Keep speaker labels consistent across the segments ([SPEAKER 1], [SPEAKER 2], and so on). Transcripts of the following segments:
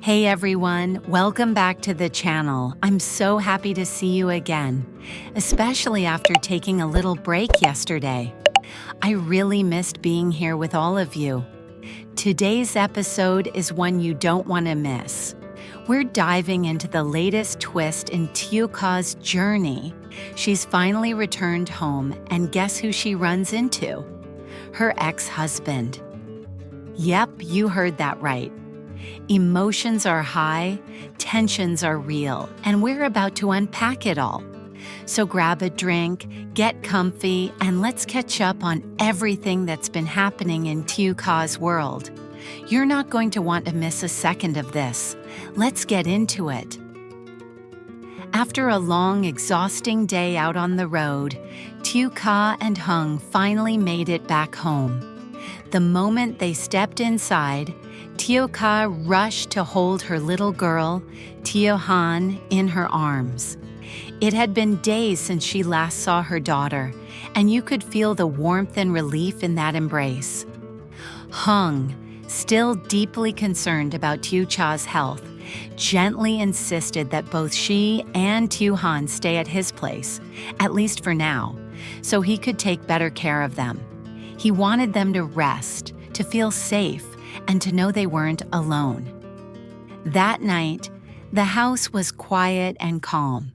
[SPEAKER 1] Hey everyone, welcome back to the channel. I'm so happy to see you again, especially after taking a little break yesterday. I really missed being here with all of you. Today's episode is one you don't want to miss. We're diving into the latest twist in Tieu Ca's journey. She's finally returned home, and guess who she runs into? Her ex-husband. Yep, you heard that right. Emotions are high, tensions are real, and we're about to unpack it all. So grab a drink, get comfy, and let's catch up on everything that's been happening in Tieu Ca's world. You're not going to want to miss a second of this. Let's get into it. After a long, exhausting day out on the road, Tieu Ca and Hmong finally made it back home. The moment they stepped inside, Tieu Ca rushed to hold her little girl, Tieu Han, in her arms. It had been days since she last saw her daughter, and you could feel the warmth and relief in that embrace. Hmong, still deeply concerned about Tieu Ca's health, gently insisted that both she and Tieu Han stay at his place, at least for now, so he could take better care of them. He wanted them to rest, to feel safe, and to know they weren't alone. That night, the house was quiet and calm.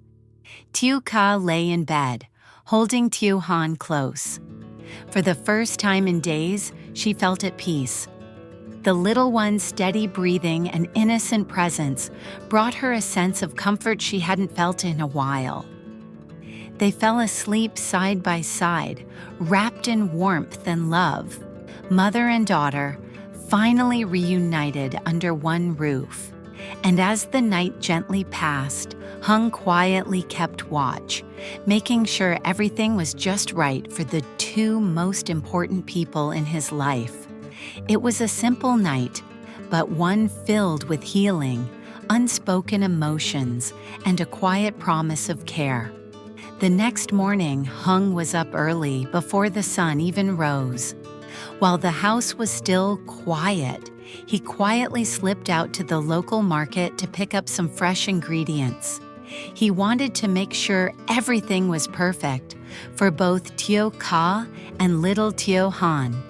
[SPEAKER 1] Tieu Ca lay in bed, holding Tieu Han close. For the first time in days, she felt at peace. The little one's steady breathing and innocent presence brought her a sense of comfort she hadn't felt in a while. They fell asleep side by side, wrapped in warmth and love. Mother and daughter, finally reunited under one roof. And as the night gently passed, Hmong quietly kept watch, making sure everything was just right for the two most important people in his life. It was a simple night, but one filled with healing, unspoken emotions, and a quiet promise of care. The next morning, Hmong was up early before the sun even rose. While the house was still quiet, he quietly slipped out to the local market to pick up some fresh ingredients. He wanted to make sure everything was perfect for both Tieu Ca and little Tieu Han.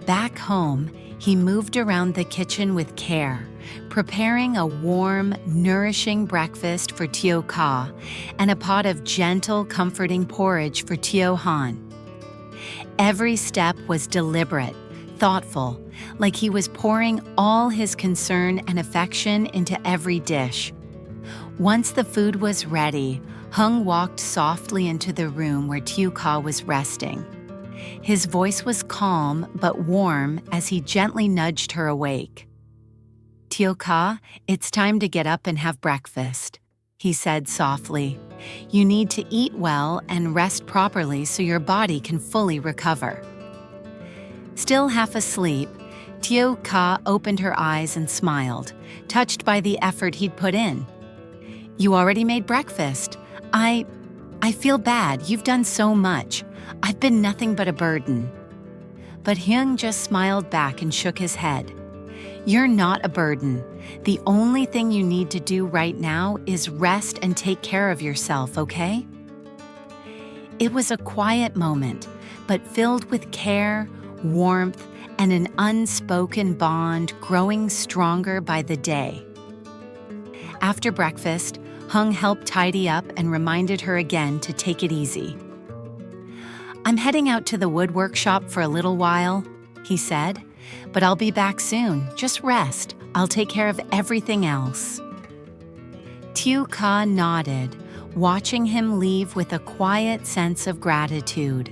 [SPEAKER 1] Back home, he moved around the kitchen with care, preparing a warm, nourishing breakfast for Tieu Ca and a pot of gentle, comforting porridge for Tieu Han. Every step was deliberate, thoughtful, like he was pouring all his concern and affection into every dish. Once the food was ready, Hmong walked softly into the room where Tieu Ca was resting. His voice was calm but warm as he gently nudged her awake. "Tieu Ca, it's time to get up and have breakfast," he said softly. "You need to eat well and rest properly so your body can fully recover." Still half asleep, Tieu Ca opened her eyes and smiled, touched by the effort he'd put in. "You already made breakfast. I feel bad. You've done so much. I've been nothing but a burden." But Hmong just smiled back and shook his head. "You're not a burden. The only thing you need to do right now is rest and take care of yourself, okay?" It was a quiet moment, but filled with care, warmth, and an unspoken bond growing stronger by the day. After breakfast, Hmong helped tidy up and reminded her again to take it easy. "I'm heading out to the wood workshop for a little while," he said, "but I'll be back soon. Just rest. I'll take care of everything else." Tieu Ca nodded, watching him leave with a quiet sense of gratitude.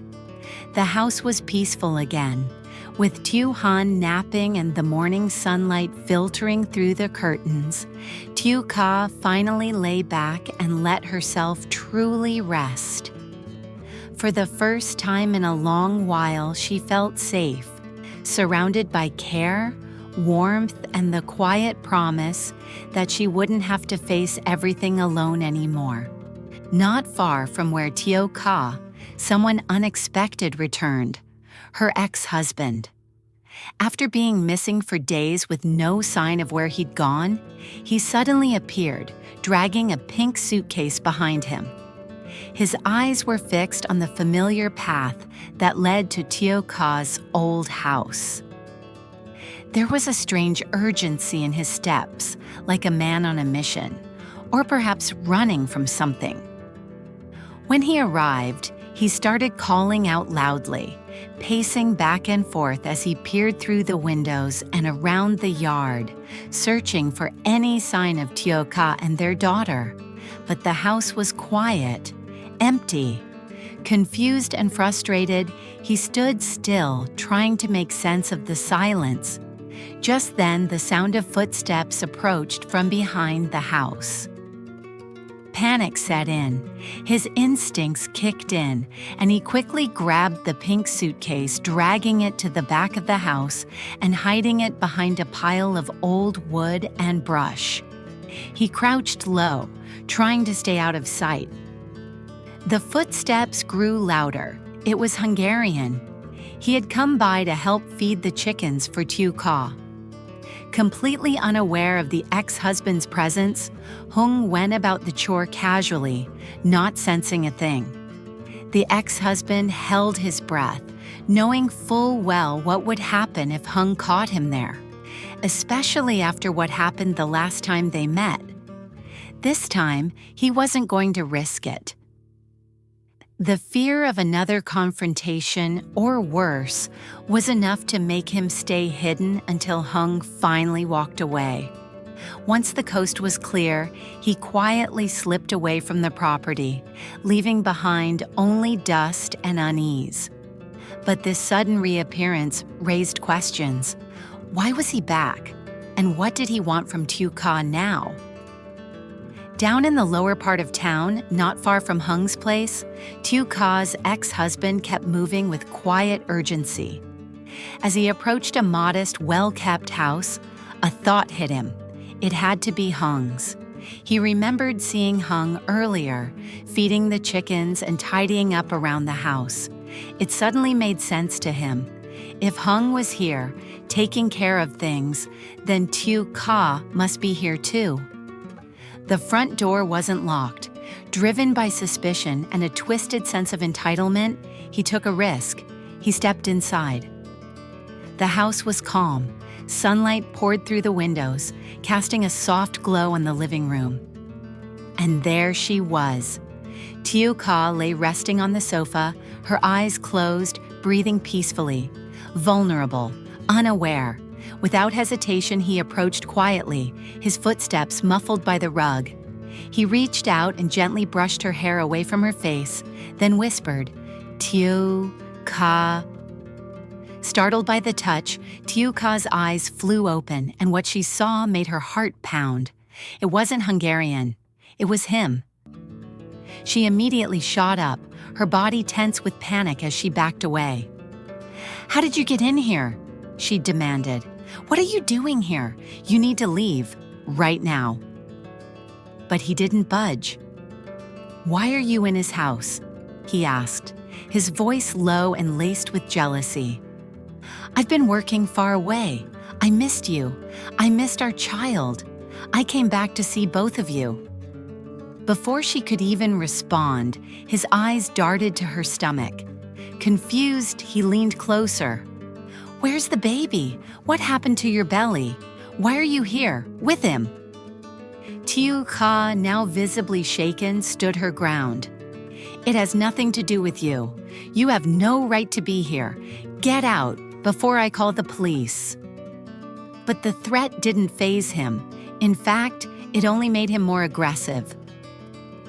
[SPEAKER 1] The house was peaceful again, with Tieu Han napping and the morning sunlight filtering through the curtains. Tieu Ca finally lay back and let herself truly rest. For the first time in a long while, she felt safe, surrounded by care, warmth, and the quiet promise that she wouldn't have to face everything alone anymore. Not far from where Tieu Ca, someone unexpected returned, her ex-husband. After being missing for days with no sign of where he'd gone, he suddenly appeared, dragging a pink suitcase behind him. His eyes were fixed on the familiar path that led to Tieu Ca's old house. There was a strange urgency in his steps, like a man on a mission, or perhaps running from something. When he arrived, he started calling out loudly, pacing back and forth as he peered through the windows and around the yard, searching for any sign of Tieu Ca and their daughter. But the house was quiet, empty. Confused and frustrated, he stood still, trying to make sense of the silence. Just then, the sound of footsteps approached from behind the house. Panic set in. His instincts kicked in, and he quickly grabbed the pink suitcase, dragging it to the back of the house and hiding it behind a pile of old wood and brush. He crouched low, trying to stay out of sight. The footsteps grew louder. It was Hungarian. He had come by to help feed the chickens for Tieu Ca. Completely unaware of the ex-husband's presence, Hung went about the chore casually, not sensing a thing. The ex-husband held his breath, knowing full well what would happen if Hung caught him there, especially after what happened the last time they met. This time, he wasn't going to risk it. The fear of another confrontation, or worse, was enough to make him stay hidden until Hung finally walked away. Once the coast was clear, he quietly slipped away from the property, leaving behind only dust and unease. But this sudden reappearance raised questions. Why was he back? And what did he want from Tieu Ca now? Down in the lower part of town, not far from Hung's place, Tieu Ca's ex-husband kept moving with quiet urgency. As he approached a modest, well-kept house, a thought hit him. It had to be Hung's. He remembered seeing Hung earlier, feeding the chickens and tidying up around the house. It suddenly made sense to him. If Hung was here, taking care of things, then Tieu Ca must be here too. The front door wasn't locked. Driven by suspicion and a twisted sense of entitlement, he took a risk. He stepped inside. The house was calm. Sunlight poured through the windows, casting a soft glow on the living room. And there she was. Tieu Ca lay resting on the sofa, her eyes closed, breathing peacefully, vulnerable, unaware. Without hesitation, he approached quietly, his footsteps muffled by the rug. He reached out and gently brushed her hair away from her face, then whispered, "Tieu Ca." Startled by the touch, Tieu Ca's eyes flew open, and what she saw made her heart pound. It wasn't Hungarian. It was him. She immediately shot up, her body tense with panic as she backed away. "How did you get in here?" she demanded. "What are you doing here? You need to leave, right now." But he didn't budge. "Why are you in his house?" he asked, his voice low and laced with jealousy. "I've been working far away. I missed you. I missed our child. I came back to see both of you." Before she could even respond, his eyes darted to her stomach. Confused, he leaned closer. "Where's the baby? What happened to your belly? Why are you here, with him?" Tieu Ca, now visibly shaken, stood her ground. "It has nothing to do with you. You have no right to be here. Get out, before I call the police." But the threat didn't faze him. In fact, it only made him more aggressive.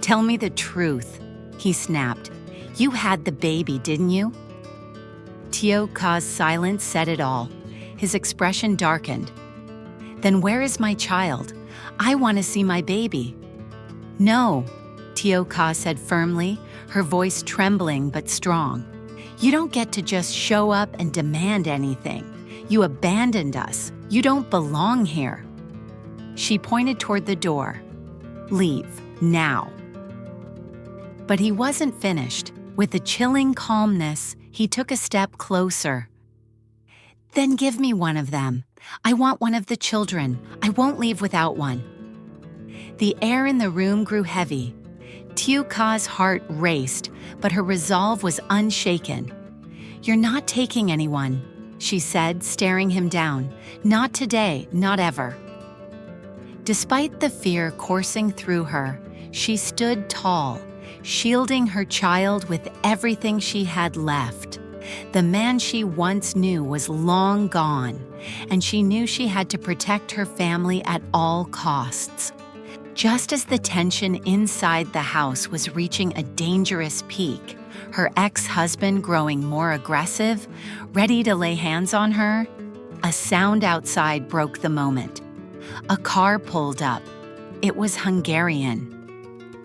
[SPEAKER 1] "Tell me the truth," he snapped. "You had the baby, didn't you?" Tieu Ca's silence said it all. His expression darkened. "Then where is my child? I want to see my baby." "No," Tieu Ca said firmly, her voice trembling but strong. "You don't get to just show up and demand anything. You abandoned us. You don't belong here." She pointed toward the door. "Leave, now." But he wasn't finished. With a chilling calmness, he took a step closer. Then give me one of them. I want one of the children. I won't leave without one. The air in the room grew heavy. Tieu Ca's heart raced, but her resolve was unshaken. You're not taking anyone, she said, staring him down. Not today, not ever. Despite the fear coursing through her, she stood tall, shielding her child with everything she had left. The man she once knew was long gone, and she knew she had to protect her family at all costs. Just as the tension inside the house was reaching a dangerous peak, her ex-husband growing more aggressive, ready to lay hands on her, a sound outside broke the moment. A car pulled up. It was Hungarian.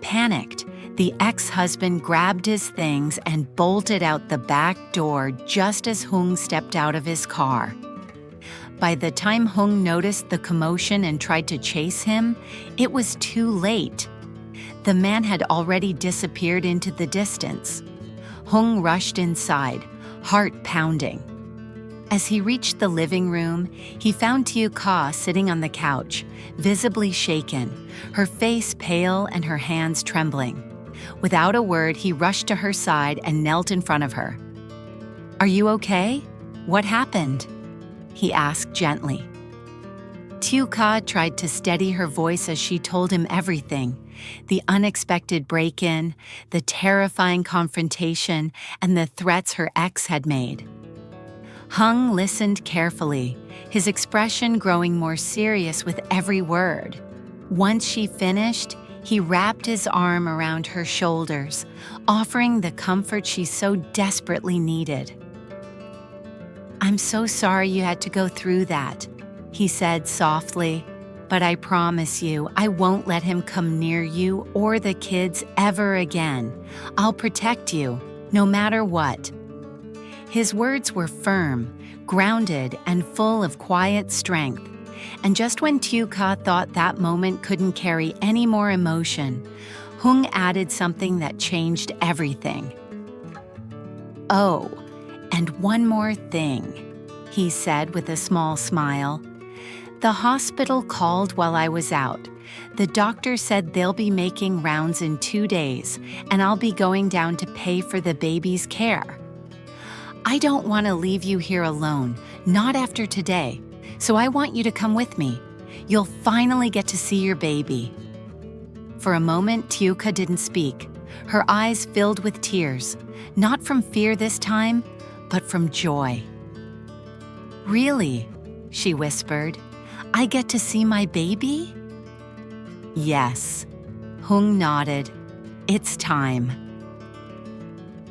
[SPEAKER 1] Panicked, the ex-husband grabbed his things and bolted out the back door just as Hung stepped out of his car. By the time Hung noticed the commotion and tried to chase him, it was too late. The man had already disappeared into the distance. Hung rushed inside, heart pounding. As he reached the living room, he found Tieu Ca sitting on the couch, visibly shaken, her face pale and her hands trembling. Without a word, he rushed to her side and knelt in front of her. "Are you okay? What happened?" he asked gently. Tieu Ca tried to steady her voice as she told him everything: the unexpected break-in, the terrifying confrontation, and the threats her ex had made. Hung listened carefully, his expression growing more serious with every word. Once she finished, he wrapped his arm around her shoulders, offering the comfort she so desperately needed. "I'm so sorry you had to go through that," he said softly, "but I promise you I won't let him come near you or the kids ever again. I'll protect you, no matter what." His words were firm, grounded, and full of quiet strength. And just when Tieu Ca thought that moment couldn't carry any more emotion, Hung added something that changed everything. "Oh, and one more thing," he said with a small smile. "The hospital called while I was out. The doctor said they'll be making rounds in 2 days, and I'll be going down to pay for the baby's care. I don't want to leave you here alone, not after today, so I want you to come with me. You'll finally get to see your baby." For a moment, Tieu Ca didn't speak, her eyes filled with tears, not from fear this time, but from joy. "Really?" she whispered. "I get to see my baby?" "Yes." Hung nodded. "It's time."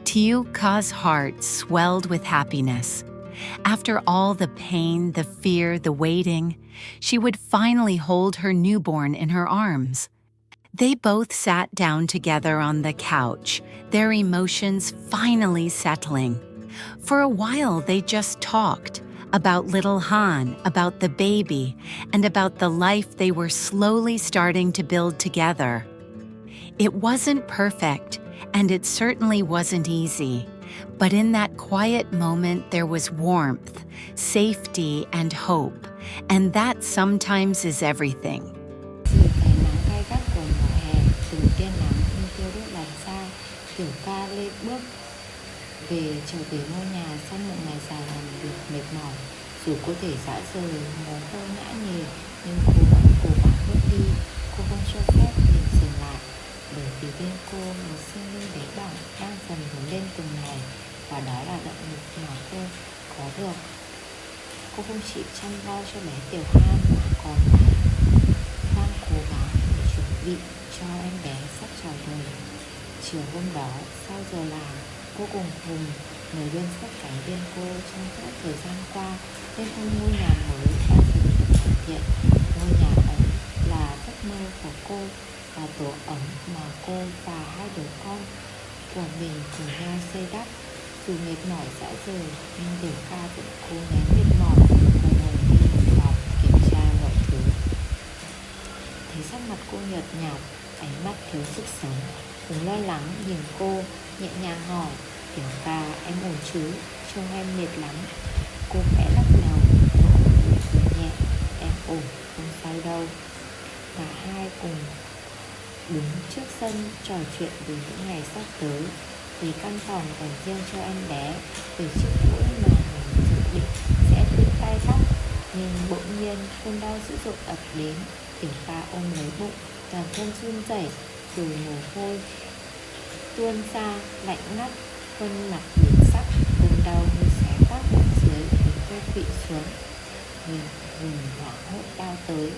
[SPEAKER 1] Tieu Ca's heart swelled with happiness. After all the pain, the fear, the waiting, she would finally hold her newborn in her arms. They both sat down together on the couch, their emotions finally settling. For a while, they just talked about little Han, about the baby, and about the life they were slowly starting to build together. It wasn't perfect, and it certainly wasn't easy, but in that quiet moment there was warmth, safety, and hope, and that sometimes is everything.
[SPEAKER 2] Dưới cái nắng gay gắt của mùa hè, từng tia nắng như thiêu đốt làn da, Tieu Ca lê bước trở về ngôi nhà sau một ngày dài làm việc mệt mỏi. Dù có thể dã rời, mồ hôi nhã nhề, nhưng cô vẫn cố gắng bước đi. Cô không cho phép mình dừng lại, bởi vì bên cô một sinh linh bé bỏng đang dần lớn lên từng ngày, và đó là động lực mà cô có được. Cô không chỉ chăm lo cho bé Tieu Han mà còn đang cố gắng để chuẩn bị cho em bé sắp chào đời. Chiều hôm đó, sau giờ làm, cô cùng Hùng, người luôn sát cánh bên cô trong suốt thời gian qua, bên trong ngôi nhà mới đã dần được hoàn thiện. Ngôi nhà ấy là giấc mơ của cô, và tổ ấm mà cô và hai đứa con của mình cùng nhau xây đắp. Dù mệt mỏi dã rời, nhưng Tieu Ca vẫn cố nén mệt mỏi và ngồi đi họp kiểm tra mọi thứ. Thấy sắc mặt cô nhợt nhạt, ánh mắt thiếu sức sống, Hùng lo lắng nhìn cô, nhẹ nhàng hỏi: "Tieu Ca, em ổn chứ? Trông em mệt lắm." Cô khẽ lắc đầu, ổn, không sao đâu. Cả hai cùng đứng trước sân trò chuyện về những ngày sắp tới, về căn phòng dành riêng cho em bé, về chiếc mũi mà mình dự định sẽ tự tay cắt. Nhưng bỗng nhiên cơn đau dữ dội ập đến. Tieu Ca ôm lấy bụng, toàn thân run rẩy, rồi mồ hôi tuôn ra lạnh ngắt, khuôn mặt biến sắc. Cơn đau như xé toác bụng dưới khiến cô quỵ xuống. Mình hoảng hốt lao tới,